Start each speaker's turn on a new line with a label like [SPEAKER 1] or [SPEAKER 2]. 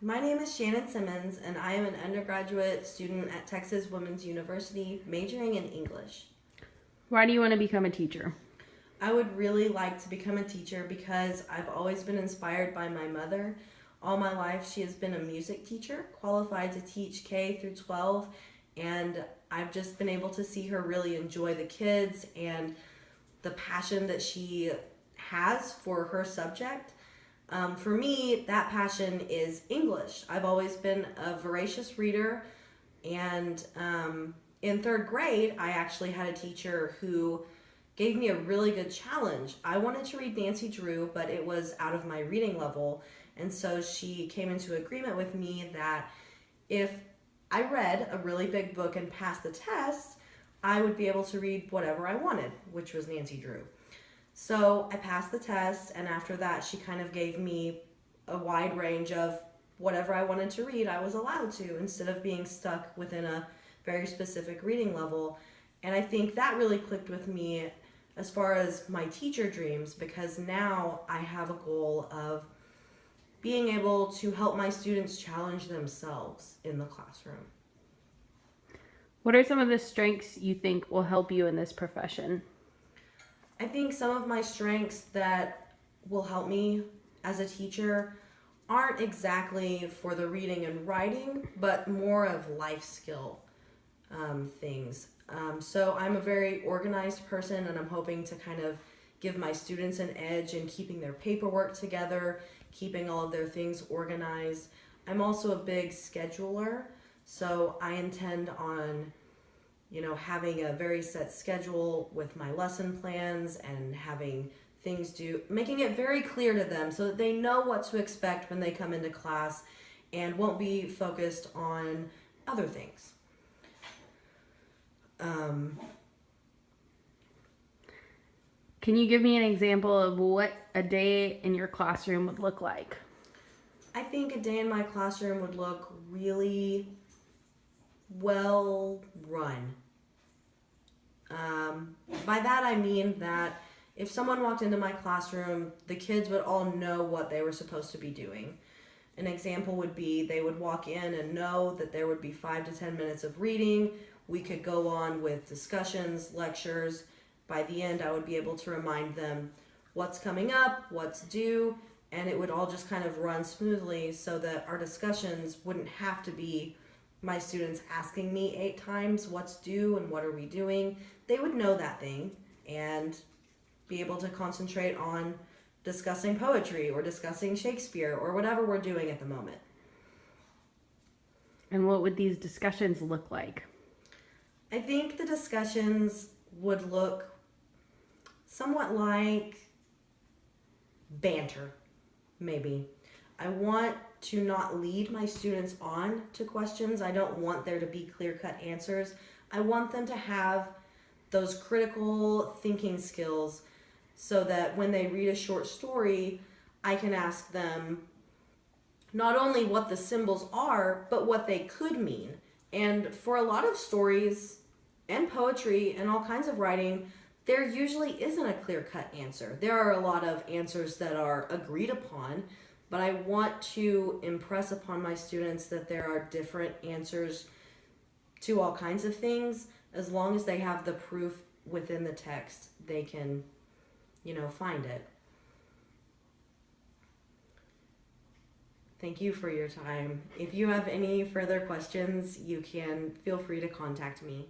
[SPEAKER 1] My name is Shannon Simmons, and I am an undergraduate student at Texas Women's University, majoring in English.
[SPEAKER 2] Why do you want to become a teacher?
[SPEAKER 1] I would really like to become a teacher because I've always been inspired by my mother. All my life, she has been a music teacher, qualified to teach K through 12, and I've just been able to see her really enjoy the kids and the passion that she has for her subject. For me, that passion is English. I've always been a voracious reader, and in third grade, I actually had a teacher who gave me a really good challenge. I wanted to read Nancy Drew, but it was out of my reading level, and so she came into agreement with me that if I read a really big book and passed the test, I would be able to read whatever I wanted, which was Nancy Drew. So I passed the test, and after that, she kind of gave me a wide range of whatever I wanted to read, I was allowed to, instead of being stuck within a very specific reading level. And I think that really clicked with me as far as my teacher dreams, because now I have a goal of being able to help my students challenge themselves in the classroom.
[SPEAKER 2] What are some of the strengths you think will help you in this profession?
[SPEAKER 1] I think some of my strengths that will help me as a teacher aren't exactly for the reading and writing, but more of life skill things. So I'm a very organized person, and I'm hoping to kind of give my students an edge in keeping their paperwork together, keeping all of their things organized. I'm also a big scheduler, so I intend on having a very set schedule with my lesson plans and having making it very clear to them so that they know what to expect when they come into class and won't be focused on other things.
[SPEAKER 2] Can you give me an example of what a day in your classroom would look like?
[SPEAKER 1] I think a day in my classroom would look really well run. By that I mean that if someone walked into my classroom, the kids would all know what they were supposed to be doing. An example would be they would walk in and know that there would be 5 to 10 minutes of reading. We could go on with discussions, lectures. By the end, I would be able to remind them what's coming up, what's due, and it would all just kind of run smoothly so that our discussions wouldn't have to be my students asking me 8 times what's due and what are we doing. They would know that thing and be able to concentrate on discussing poetry or discussing Shakespeare or whatever we're doing at the moment.
[SPEAKER 2] And what would these discussions look like?
[SPEAKER 1] I think the discussions would look somewhat like banter, maybe. I want to not lead my students on to questions. I don't want there to be clear-cut answers. I want them to have those critical thinking skills so that when they read a short story, I can ask them not only what the symbols are, but what they could mean. And for a lot of stories and poetry and all kinds of writing, there usually isn't a clear-cut answer. There are a lot of answers that are agreed upon, but I want to impress upon my students that there are different answers to all kinds of things. As long as they have the proof within the text, they can, find it. Thank you for your time. If you have any further questions, you can feel free to contact me.